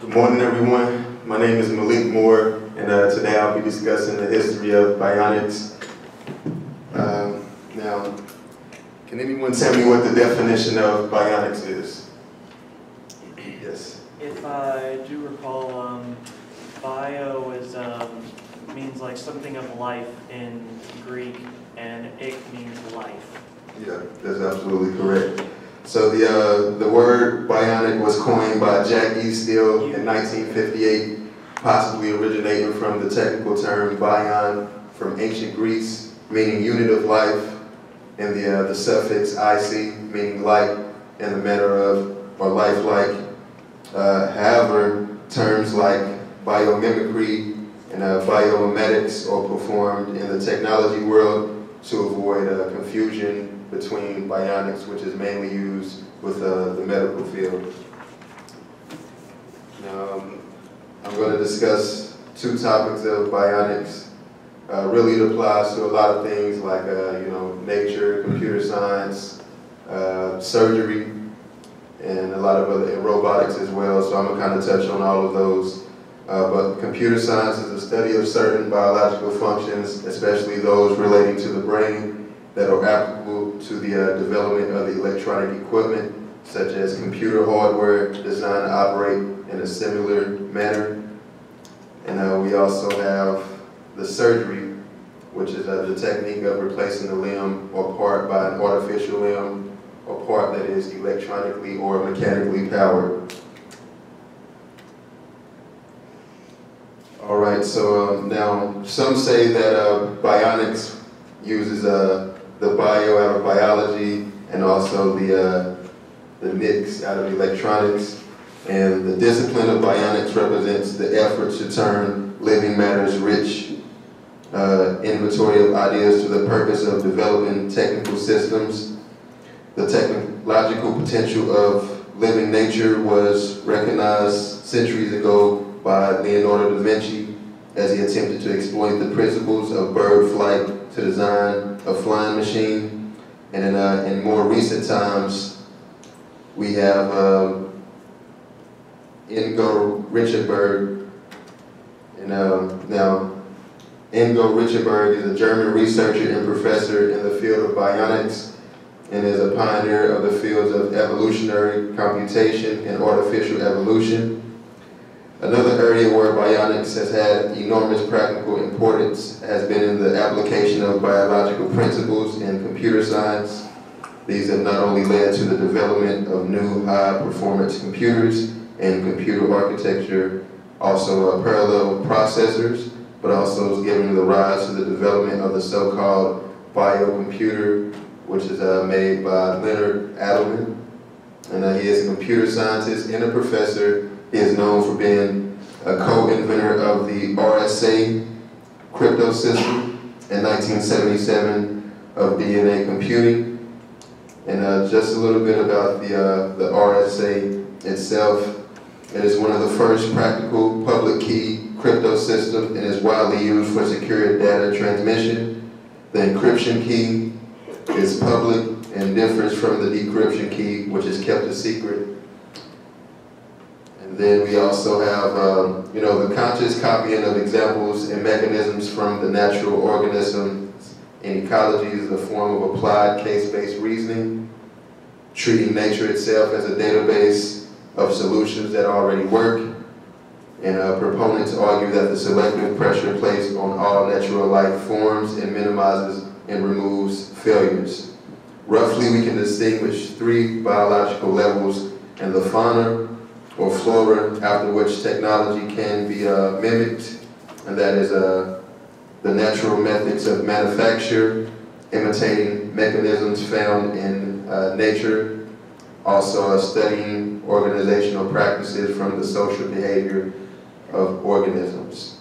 Good morning, everyone. My name is Malik and today I'll be discussing the history of Bionics. Now, can anyone tell me what the definition of Bionics is? Yes. If I do recall, bio is means like something of life in Greek, and ik means life. Yeah, that's absolutely correct. So the word bionic was coined by Jack E. Steele in 1958, possibly originating from the technical term bion from ancient Greece, meaning unit of life, and the suffix ic, meaning like, in the manner of, or lifelike. However, terms like biomimicry and biomimetics are performed in the technology world to avoid confusion between bionics, which is mainly used with the medical field. Now, I'm going to discuss two topics of bionics. Really, it applies to a lot of things like nature, computer science, surgery, and a lot of other robotics as well. So I'm going to kind of touch on all of those. But computer science is the study of certain biological functions, especially those relating to the brain, that are applicable to the development of the electronic equipment, such as computer hardware designed to operate in a similar manner. And we also have the surgery, which is the technique of replacing a limb or part by an artificial limb or part that is electronically or mechanically powered. All right, so now some say that bionics uses the bio out of biology and also the mix out of electronics. And the discipline of bionics represents the effort to turn living matter's rich inventory of ideas to the purpose of developing technical systems. The technological potential of living nature was recognized centuries ago by Leonardo da Vinci as he attempted to exploit the principles of bird flight to design a flying machine. And in more recent times, we have Ingo Richterberg. And now, Ingo Richterberg is a German researcher and professor in the field of bionics and is a pioneer of the fields of evolutionary computation and artificial evolution. Another area where bionics has had enormous practical importance has been in the application of biological principles in computer science. These have not only led to the development of new high-performance computers and computer architecture, also parallel processors, but also has given the rise to the development of the so-called biocomputer, which is made by Leonard Adleman. And he is a computer scientist and a professor. He is known for being a co-inventor of the RSA crypto system in 1977 of DNA computing. And just a little bit about the RSA itself. It is one of the first practical public key crypto systems and is widely used for secure data transmission. The encryption key is public and differs from the decryption key, which is kept a secret. And then we also have, the conscious copying of examples and mechanisms from the natural organisms in ecology is a form of applied case-based reasoning, treating nature itself as a database of solutions that already work. And proponents argue that the selective pressure placed on all natural life forms and minimizes and removes failures. Roughly, we can distinguish three biological levels in the fauna or flora, after which technology can be mimicked, and that is the natural methods of manufacture, imitating mechanisms found in nature, also studying organizational practices from the social behavior of organisms.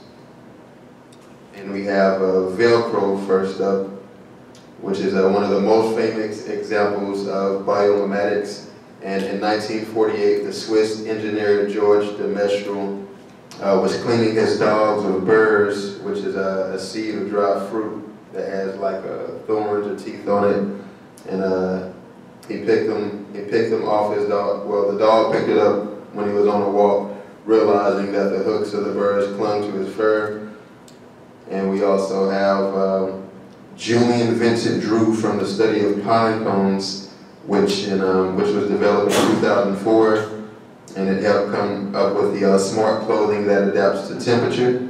And we have Velcro first up, which is one of the most famous examples of biomimetics. And in 1948, the Swiss engineer George de Mestral was cleaning his dogs with burrs, which is a seed of dry fruit that has like thorns or teeth on it. And he picked them off his dog. Well, the dog picked it up when he was on a walk realizing that the hooks of the birds clung to his fur. And we also have Julian Vincent Drew from the study of pine cones, which was developed in 2004, and it helped come up with the smart clothing that adapts to temperature.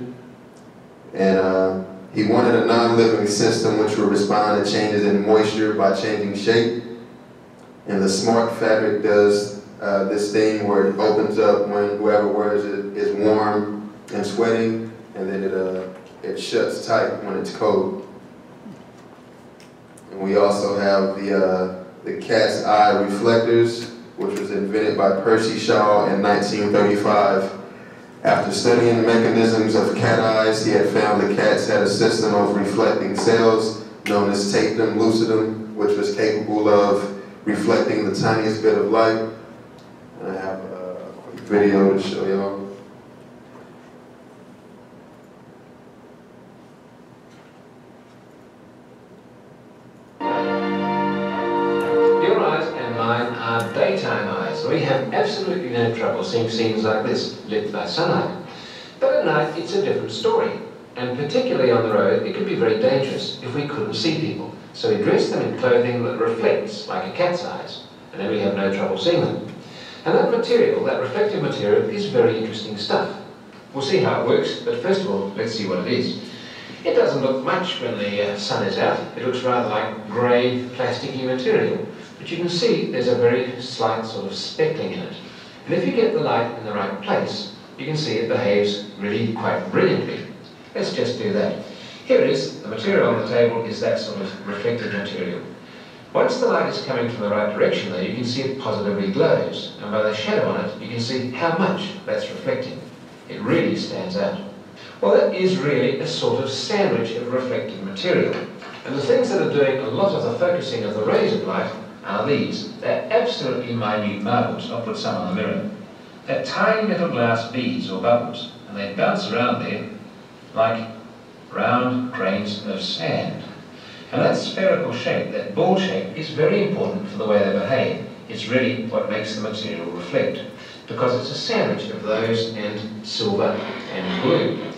And he wanted a non-living system which would respond to changes in moisture by changing shape. And the smart fabric does this thing where it opens up when whoever wears it is warm and sweating, and then it shuts tight when it's cold. And we also have the cat's eye reflectors, which was invented by Percy Shaw in 1935. After studying the mechanisms of cat eyes, he had found the cats had a system of reflecting cells known as tapetum lucidum, which was capable of reflecting the tiniest bit of light. And I have a quick video to show y'all. Your eyes and mine are daytime eyes. We have absolutely no trouble seeing scenes like this lit by sunlight. But at night, it's a different story. And particularly on the road, it could be very dangerous if we couldn't see people. So we dress them in clothing that reflects like a cat's eyes, and then we have no trouble seeing them. And that material, that reflective material, is very interesting stuff. We'll see how it works, but first of all, let's see what it is. It doesn't look much when the sun is out. It looks rather like grey, plasticky material. But you can see there's a very slight sort of speckling in it. And if you get the light in the right place, you can see it behaves really quite brilliantly. Let's just do that. Here it is. The material on the table is that sort of reflective material. Once the light is coming from the right direction, though, you can see it positively glows. And by the shadow on it, you can see how much that's reflecting. It really stands out. Well, that is really a sort of sandwich of reflective material. And the things that are doing a lot of the focusing of the rays of light are these. They're absolutely minute marbles. I'll put some on the mirror. They're tiny little glass beads or bubbles, and they bounce around there like round grains of sand. And that spherical shape, that ball shape, is very important for the way they behave. It's really what makes the material reflect, because it's a sandwich of those and silver and blue.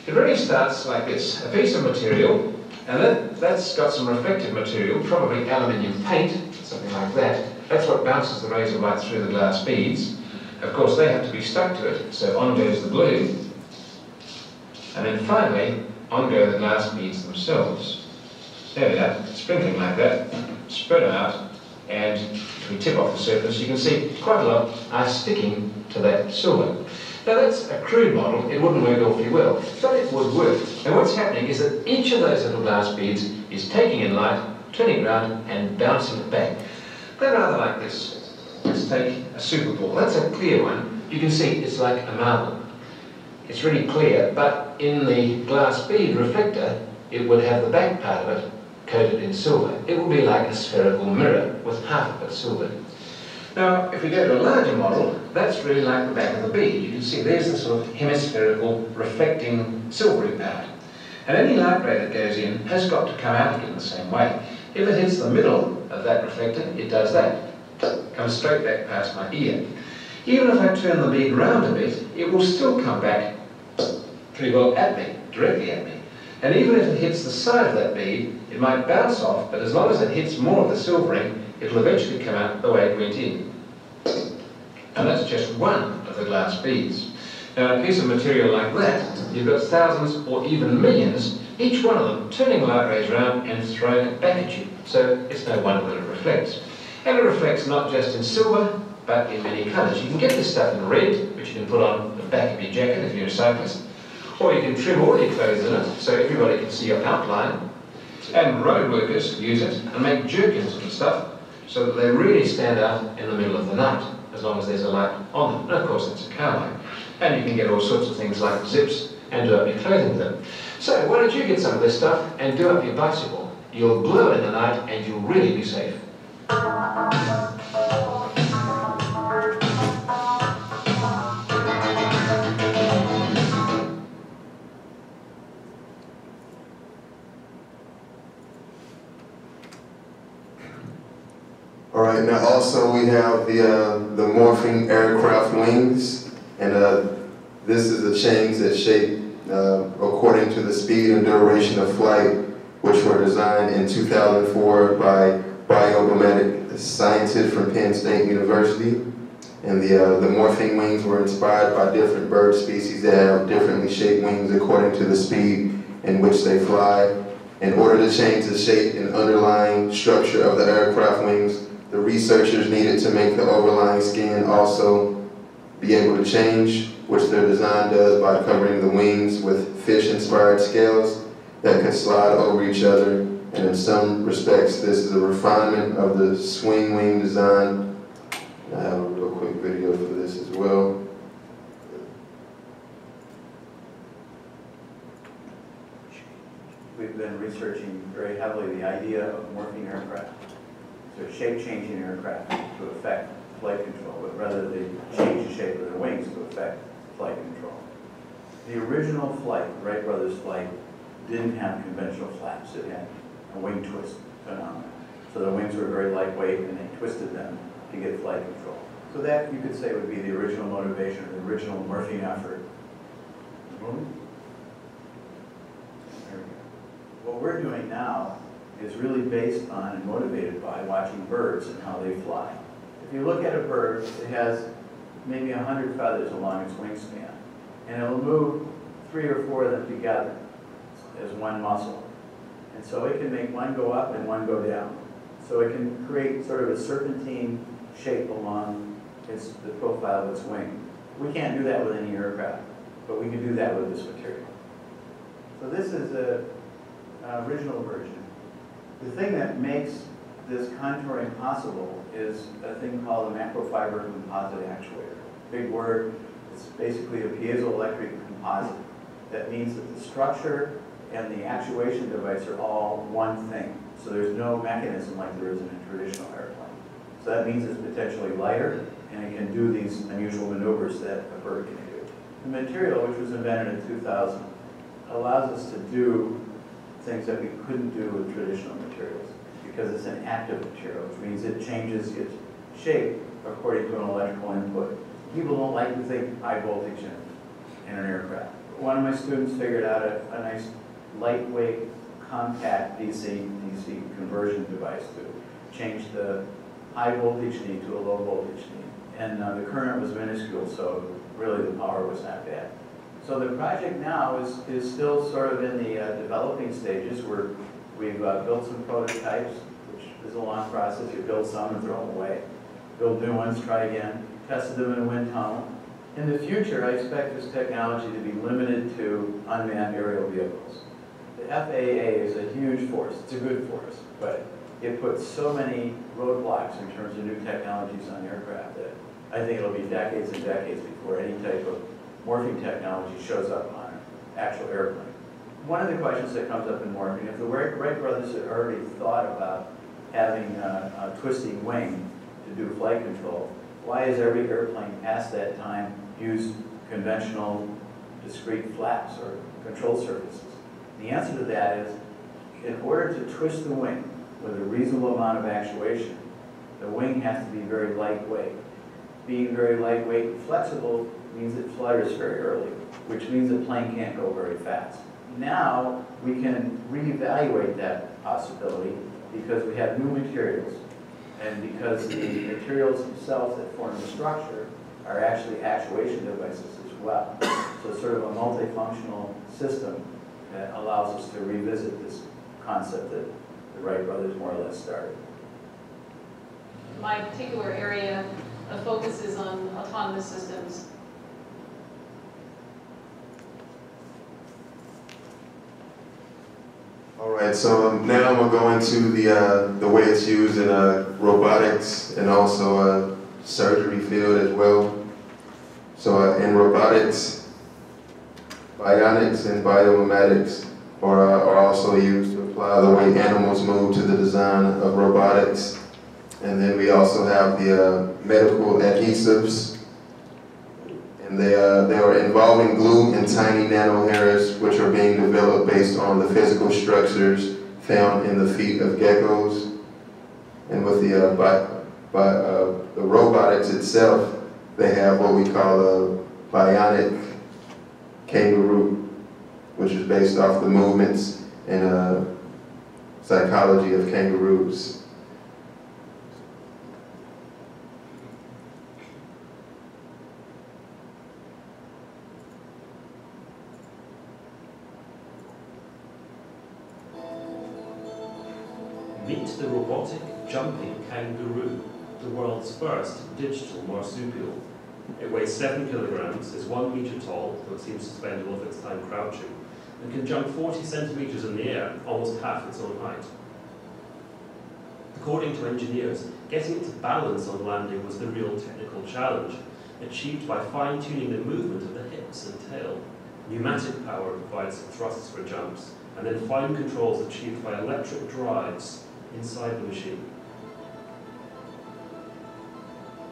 It really starts like this. A piece of material, and that's got some reflective material, probably aluminium paint, something like that. That's what bounces the rays of light through the glass beads. Of course, they have to be stuck to it, so on goes the glue. And then finally, on go the glass beads themselves. There we are, sprinkling like that, spread them out, and if we tip off the surface, you can see quite a lot are sticking to that silver. Now that's a crude model, it wouldn't work awfully well, but it would work. And what's happening is that each of those little glass beads is taking in light, turning it around, and bouncing it back. They're rather like this. Let's take a super ball. That's a clear one. You can see it's like a marble. It's really clear, but in the glass bead reflector, it would have the back part of it coated in silver. It will be like a spherical mirror with half of it silver. Now, if we go to a larger model, that's really like the back of the bead. You can see there's the sort of hemispherical reflecting silvery part. And any light ray that goes in has got to come out again the same way. If it hits the middle of that reflector, it does that. Comes straight back past my ear. Even if I turn the bead round a bit, it will still come back pretty well at me, directly at me. And even if it hits the side of that bead, it might bounce off, but as long as it hits more of the silvering, it'll eventually come out the way it went in. And that's just one of the glass beads. Now, a piece of material like that, you've got thousands or even millions, each one of them turning light rays around and throwing it back at you. So it's no wonder that it reflects. And it reflects not just in silver, but in many colours. You can get this stuff in red, which you can put on the back of your jacket if you're a cyclist. Or you can trim all your clothes in it, so everybody can see your outline. And road workers use it and make jerkins and stuff, so that they really stand out in the middle of the night, as long as there's a light on them. And of course, it's a car light. And you can get all sorts of things like zips and do up your clothing with them. So why don't you get some of this stuff and do up your bicycle? You'll glow in the night and you'll really be safe. All right, now also we have the morphing aircraft wings, and This is a change that shape according to the speed and duration of flight, which were designed in 2004 by Bionics scientists from Penn State University. And the morphing wings were inspired by different bird species that have differently shaped wings according to the speed in which they fly. In order to change the shape and underlying structure of the aircraft wings, the researchers needed to make the overlying skin also be able to change, which their design does by covering the wings with fish-inspired scales that could slide over each other. And in some respects, this is a refinement of the swing wing design. I have a real quick video for this as well. We've been researching very heavily the idea of morphing aircraft, so shape-changing aircraft to affect flight control, but rather they change the shape of their wings to affect flight control. The original flight, Wright brothers flight, didn't have conventional flaps. It had a wing twist phenomenon. So the wings were very lightweight and they twisted them to get flight control. So that, you could say, would be the original motivation, or the original morphing effort. What we're doing now is really based on and motivated by watching birds and how they fly. If you look at a bird, it has maybe 100 feathers along its wingspan, and it'll move 3 or 4 of them together as one muscle. And so it can make one go up and one go down. So it can create sort of a serpentine shape along the profile of its wing. We can't do that with any aircraft, but we can do that with this material. So this is a original version. The thing that makes this contouring possible is a thing called a macrofiber composite actuator. Big word. It's basically a piezoelectric composite. That means that the structure and the actuation device are all one thing. So there's no mechanism like there is in a traditional airplane. So that means it's potentially lighter, and it can do these unusual maneuvers that a bird can do. The material, which was invented in 2000, allows us to do things that we couldn't do with traditional materials, because it's an active material, which means it changes its shape according to an electrical input. People don't like to think high voltage in an aircraft. One of my students figured out a nice lightweight, compact DC conversion device to change the high voltage need to a low voltage need. And the current was minuscule, so really the power was not bad. So the project now is still sort of in the developing stages, where we've built some prototypes, which is a long process. You build some and throw them away. Build new ones, try again. Tested them in a wind tunnel. In the future, I expect this technology to be limited to unmanned aerial vehicles. The FAA is a huge force. It's a good force, but it puts so many roadblocks in terms of new technologies on aircraft that I think it'll be decades and decades before any type of morphing technology shows up on an actual airplane. One of the questions that comes up in morphing, if the Wright brothers had already thought about having a twisting wing to do flight control, why has every airplane past that time used conventional discrete flaps or control surfaces? The answer to that is, in order to twist the wing with a reasonable amount of actuation, the wing has to be very lightweight. Being very lightweight and flexible means it flutters very early, which means the plane can't go very fast. Now we can reevaluate that possibility because we have new materials, and because the materials themselves that form the structure are actually actuation devices as well. So it's sort of a multifunctional system that allows us to revisit this concept that the Wright brothers more or less started. My particular area of focus is on autonomous systems. All right, so now we'll go into the way it's used in robotics and also surgery field as well. So in robotics, bionics and biomimetics are also used to apply the way animals move to the design of robotics. And then we also have the medical adhesives. And they are involving glue and tiny nanohairs, which are being developed based on the physical structures found in the feet of geckos. And with the robotics itself, they have what we call bionic kangaroo, which is based off the movements and psychology of kangaroos. Meet the robotic jumping kangaroo, the world's first digital marsupial. It weighs 7 kilograms, is 1 meter tall, though it seems to spend all of its time crouching, and can jump 40 centimeters in the air, almost half its own height. According to engineers, getting it to balance on landing was the real technical challenge, achieved by fine-tuning the movement of the hips and tail. Pneumatic power provides thrusts for jumps, and then fine controls achieved by electric drives inside the machine.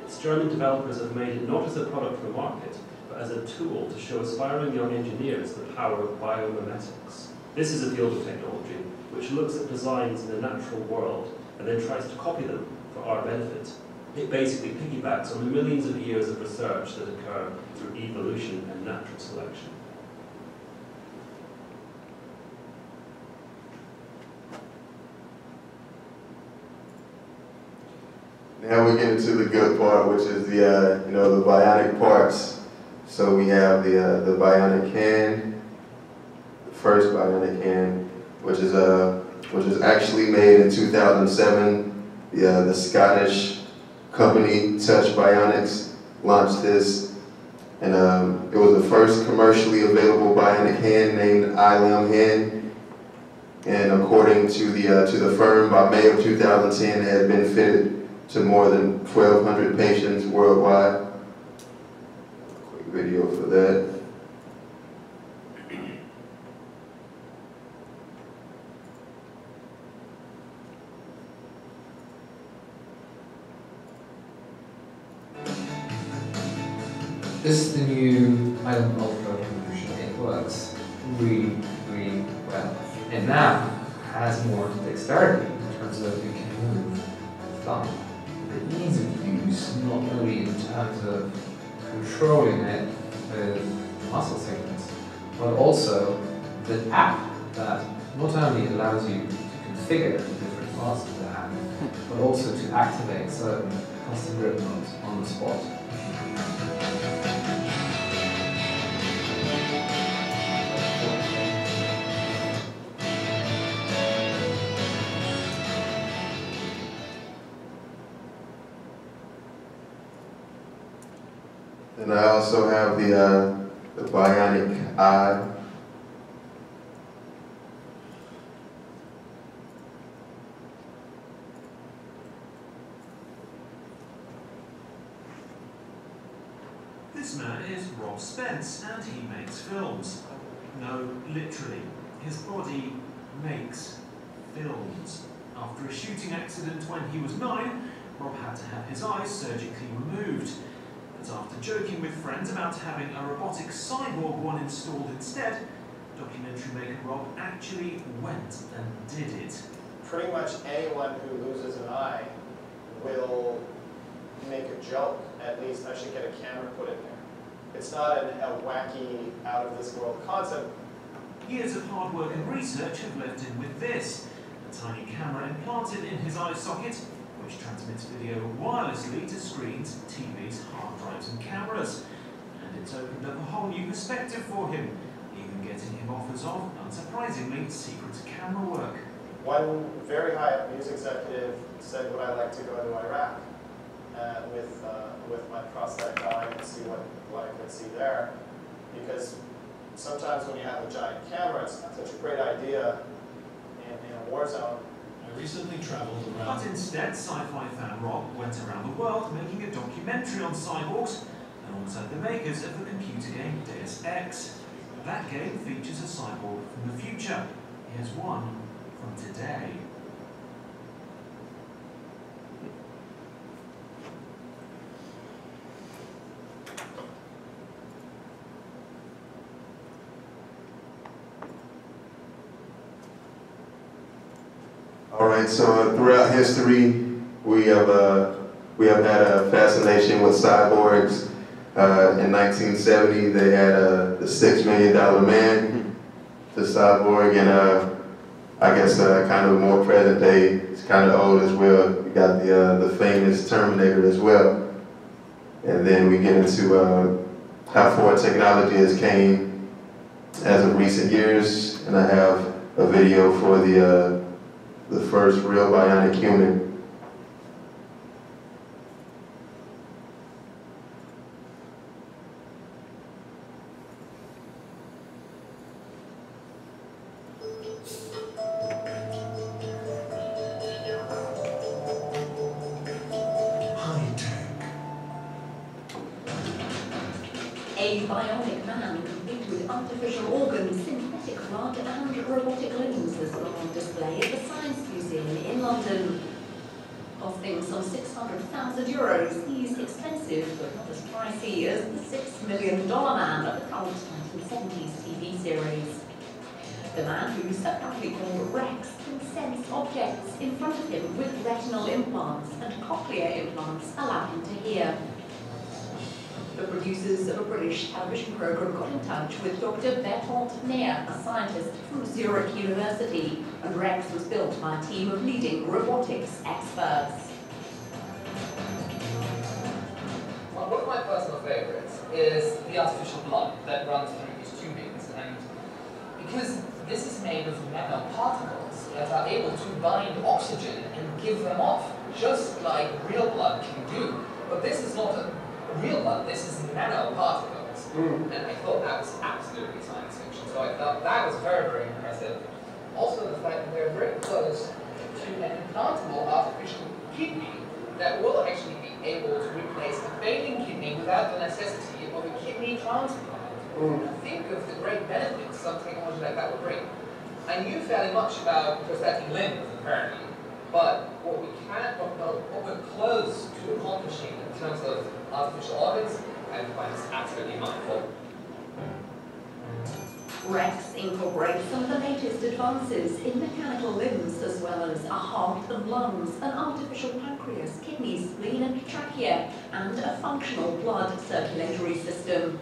Its German developers have made it not as a product for the market, but as a tool to show aspiring young engineers the power of biomimetics. This is a field of technology which looks at designs in the natural world and then tries to copy them for our benefit. It basically piggybacks on the millions of years of research that occur through evolution and natural selection. Now we get into the good part, which is the the bionic parts. So we have the bionic hand, the first bionic hand, which is actually made in 2007. The Scottish company Touch Bionics launched this, and it was the first commercially available bionic hand named iLim hand. And according to the firm, by May of 2010, it had been fitted to more than 1,200 patients worldwide. Quick video for that. This is the new iLim Ultra version. It works really, really well. It now has more dexterity in terms of it can move the thumb. The ease of use, not only in terms of controlling it with muscle signals, but also the app that not only allows you to configure the different parts of the hand, but also to activate certain custom grip modes on the spot. And I also have the bionic eye. This man is Rob Spence, and he makes films. No, literally. His body makes films. After a shooting accident when he was 9, Rob had to have his eyes surgically removed. But after joking with friends about having a robotic cyborg one installed instead, documentary maker Rob actually went and did it. Pretty much anyone who loses an eye will make a joke. At least I should get a camera put in there. It's not a wacky, out-of-this-world concept. Years of hard work and research have left him with this, a tiny camera implanted in his eye socket, which transmits video wirelessly to screens, TVs, hard drives and cameras. And it's opened up a whole new perspective for him, even getting him offers of, unsurprisingly, secret camera work. One very high-up news executive said, would I like to go to Iraq with my prosthetic eye and see what I could see there? Because sometimes when you have a giant camera, it's not such a great idea in a war zone. I recently traveled around. But instead, sci-fi fan Rob went around the world making a documentary on cyborgs alongside the makers of the computer game Deus Ex. That game features a cyborg from the future. Here's one from today. All right, so throughout history, we have had a fascination with cyborgs. In 1970, they had the $6 million man, the cyborg, and I guess kind of more present day, it's kind of old as well. We got the famous Terminator as well. And then we get into how far technology has came as of recent years, and I have a video for the first real bionic human. A bionic man complete with artificial organs, synthetic blood and robotic limbs is on display at the Science Museum in London. Costing some €600,000, he's expensive but not as pricey as the $6 million man of the cult 1970s TV series. The man, who's apparently called Rex, can sense objects in front of him with retinal implants, and cochlear implants allow him to hear. The producers of a British television program got in touch with Dr. Bertolt Meyer, a scientist from Zurich University, and Rex was built by a team of leading robotics experts. Well, one of my personal favorites is the artificial blood that runs through these tubings, and because this is made of nanoparticles that are able to bind oxygen and give them off, just like real blood can do. But this is not a real blood, this is nanoparticles. And I thought that was absolutely science fiction. So I thought that was very, very impressive. Also the fact that they're very close to an implantable artificial kidney that will actually be able to replace a failing kidney without the necessity of a kidney transplant. Think of the great benefits some technology like that would bring. I knew fairly much about prosthetic limbs, apparently, but what we're close to accomplishing in terms of artificial organs, I find this absolutely mindful. Rex incorporates some of the latest advances in mechanical limbs, as well as a heart and lungs, an artificial pancreas, kidneys, spleen and trachea, and a functional blood circulatory system.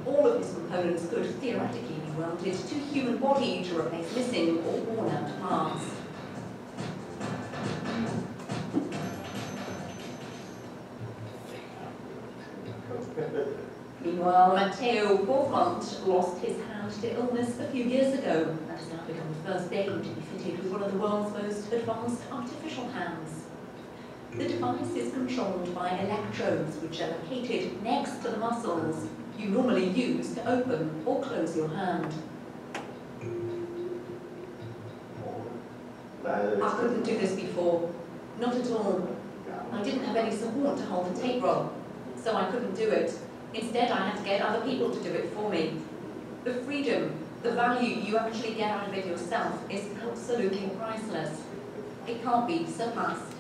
All of these components could theoretically be welded to human body to replace missing or worn out parts. Meanwhile, Matteo Borfont lost his hand to illness a few years ago and has now become the first Dane to be fitted with one of the world's most advanced artificial hands. The device is controlled by electrodes which are located next to the muscles you normally use to open or close your hand. I couldn't do this before, not at all. I didn't have any support to hold the tape roll, so I couldn't do it. Instead, I had to get other people to do it for me. The freedom, the value you actually get out of it yourself is absolutely priceless. It can't be surpassed.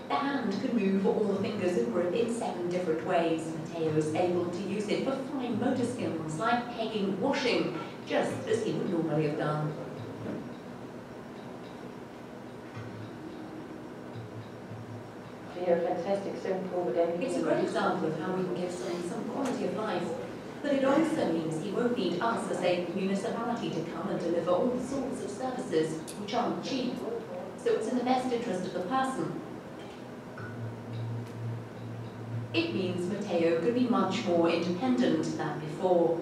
The hand can move all the fingers and grip in 7 different ways. Matteo is able to use it for fine motor skills like pegging, washing, just as he would normally have done. It's a great example of how we can give someone some quality of life, but it also means he won't need us as a municipality to come and deliver all sorts of services which aren't cheap. So it's in the best interest of the person. It means Matteo could be much more independent than before.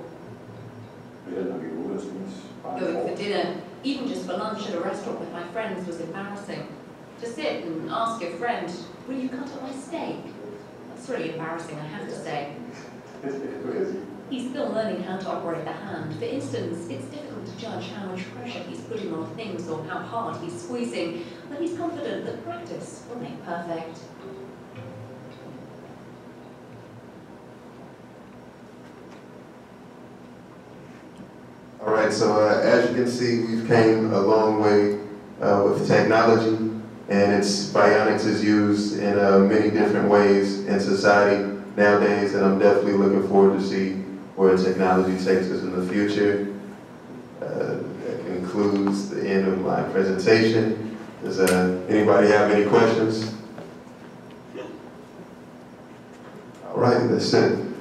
Going for dinner, even just for lunch at a restaurant with my friends, was embarrassing. To sit and ask your friend, will you cut up my steak? That's really embarrassing, I have to say. He's still learning how to operate the hand. For instance, it's difficult to judge how much pressure he's putting on things or how hard he's squeezing, but he's confident that practice will make perfect. All right, so as you can see, we've came a long way with technology, and Bionics is used in many different ways in society nowadays, and I'm definitely looking forward to see where technology takes us in the future. That concludes the end of my presentation. Does anybody have any questions? All right, that's it.